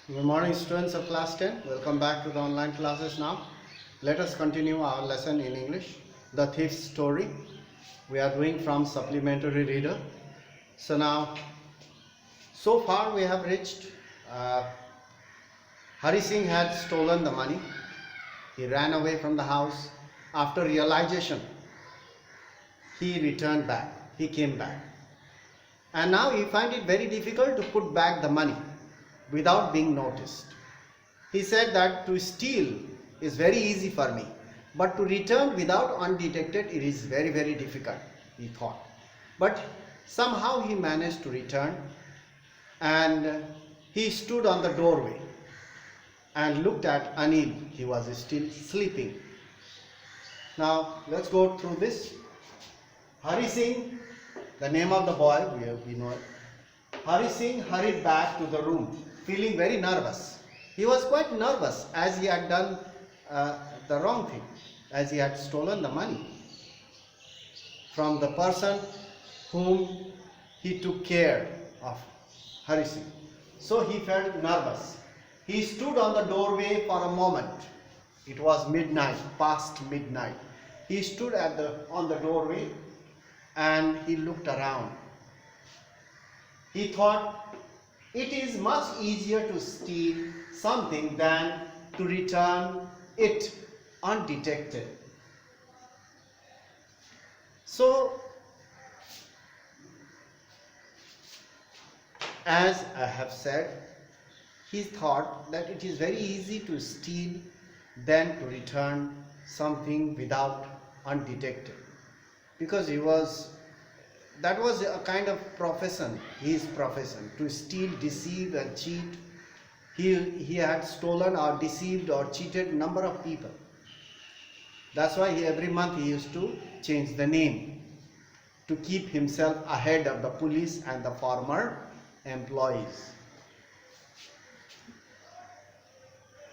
Good morning, students of class 10. Welcome back to the online classes now. Let us continue our lesson in English, The Thief's Story. We are doing from supplementary reader. So far we have reached Hari Singh had stolen the money. He ran away from the house. After realization, he returned back. He came back. And now he find it very difficult to put back the money without being noticed. He said that to steal is very easy for me, but to return without undetected it is very, very difficult, he thought. But somehow he managed to return, and he stood on the doorway and looked at Anil. He was still sleeping. Now let's go through this. Hari Singh, the name of the boy, we know it. Hari Singh hurried back to the room, feeling very nervous. He was quite nervous as he had done the wrong thing, as he had stolen the money from the person whom he took care of, Hari Singh. So he felt nervous. He stood on the doorway for a moment. It was midnight, past midnight. He stood on the doorway and he looked around. He thought, it is much easier to steal something than to return it undetected. So, as I have said, he thought that it is very easy to steal than to return something without undetected, because that was a kind of profession, his profession, to steal, deceive and cheat. He had stolen or deceived or cheated a number of people. That's why every month he used to change the name to keep himself ahead of the police and the former employees.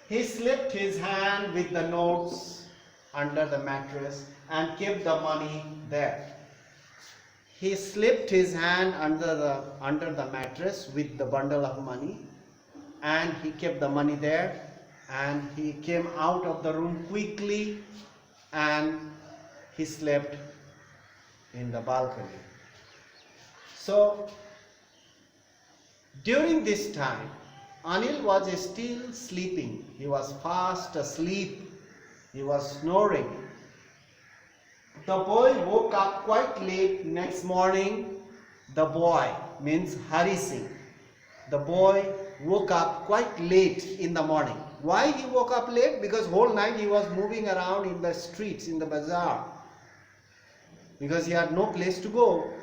He slipped his hand with the notes under the mattress and kept the money there. He slipped his hand under the mattress with the bundle of money, and he kept the money there, and he came out of the room quickly and he slept in the balcony. So during this time, Anil was still sleeping. He was fast asleep. He was snoring. The boy woke up quite late next morning. The boy means Hari Singh. The boy woke up quite late in the morning. Why he woke up late? Because whole night he was moving around in the streets, in the bazaar. Because he had no place to go.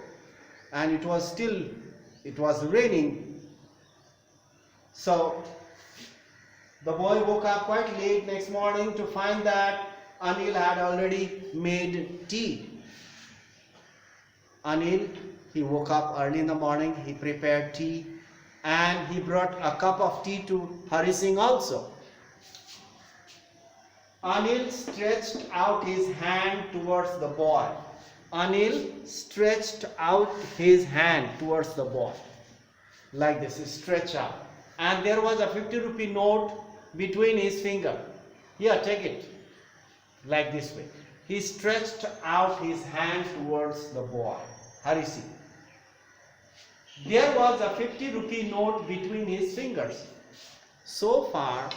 And it was raining. So the boy woke up quite late next morning to find that Anil had already made tea. Anil, he woke up early in the morning, he prepared tea, and he brought a cup of tea to Hari Singh also. Anil stretched out his hand towards the boy. Anil stretched out his hand towards the boy. Like this, stretch out. And there was a 50 rupee note between his finger. Here, take it. Like this way. He stretched out his hand towards the boy, Hari Singh. There was a 50 rupee note between his fingers. So far,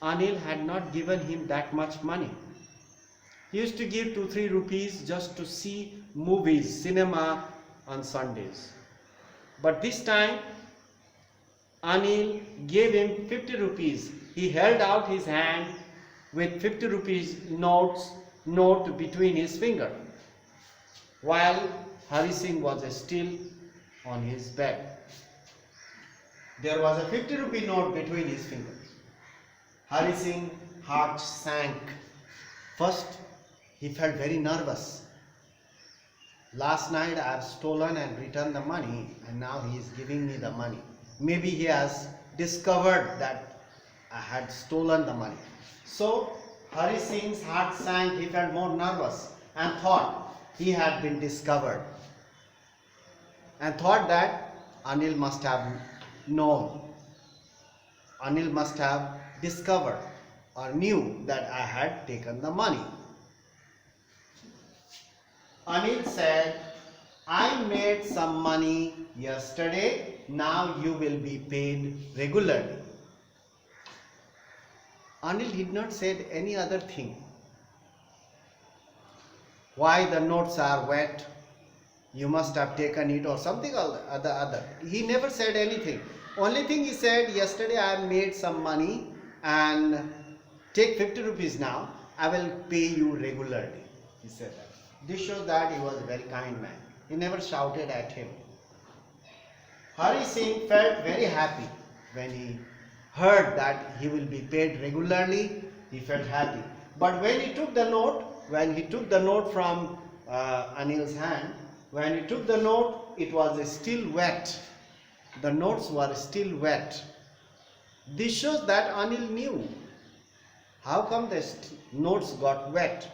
Anil had not given him that much money. He used to give 2-3 rupees just to see movies, cinema on Sundays. But this time, Anil gave him 50 rupees. He held out his hand with 50 rupees note between his finger, while Hari Singh was still on his bed. There was a 50 rupee note between his fingers. Hari Singh's heart sank. First, he felt very nervous. Last night I have stolen and returned the money, and now he is giving me the money. Maybe he has discovered that I had stolen the money. So Hari Singh's heart sank. He felt more nervous and thought he had been discovered, and thought that Anil must have known Anil must have discovered or knew that I had taken the money. Anil said, I made some money yesterday, now you will be paid regularly. Anil did not say any other thing. Why the notes are wet, you must have taken it, or something or the other. He never said anything. Only thing he said, yesterday I made some money and take 50 rupees now, I will pay you regularly. He said that. This shows that he was a very kind man. He never shouted at him. Hari Singh felt very happy when he heard that he will be paid regularly. He felt happy. But when he took the note, from Anil's hand, when he took the note, it was still wet. The notes were still wet. This shows that Anil knew. How come the notes got wet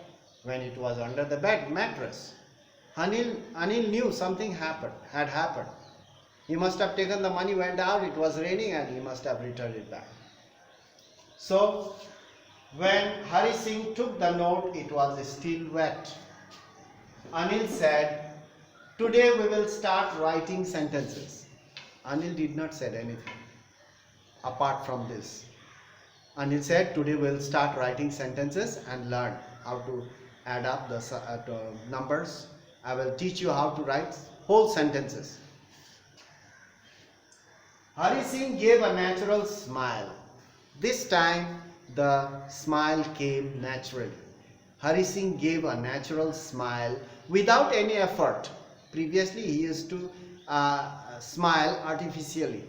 when it was under the bed mattress? Anil knew something had happened. He must have taken the money, went out, it was raining, and he must have returned it back. So, when Hari Singh took the note, it was still wet. Anil said, today we will start writing sentences. Anil did not say anything apart from this. Anil said, today we will start writing sentences and learn how to add up the numbers. I will teach you how to write whole sentences. Hari Singh gave a natural smile. This time the smile came naturally. Hari Singh gave a natural smile without any effort. Previously he used to smile artificially,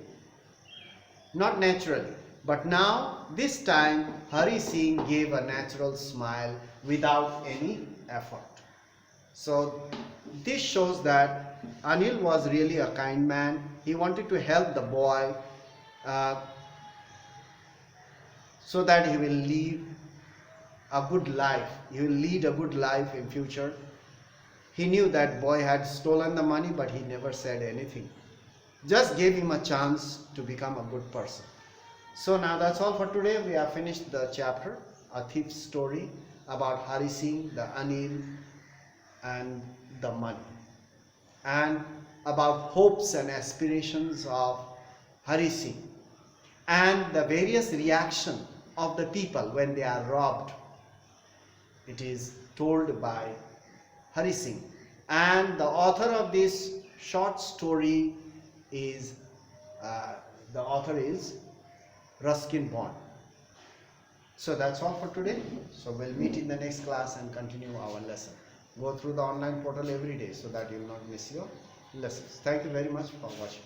not naturally. But now, this time, Hari Singh gave a natural smile without any effort. So, this shows that Anil was really a kind man. He wanted to help the boy so that he will live a good life. He will lead a good life in future. He knew that boy had stolen the money, but he never said anything. Just gave him a chance to become a good person. So now that's all for today. We have finished the chapter, a thief's story about Hari Singh, the Anil, and the money, and about hopes and aspirations of Hari Singh, and the various reaction of the people when they are robbed. It is told by Hari Singh, and the author of this short story is Ruskin Bond. So that's all for today. So we'll meet in the next class and continue our lesson. Go through the online portal every day so that you will not miss your lessons. Thank you very much for watching.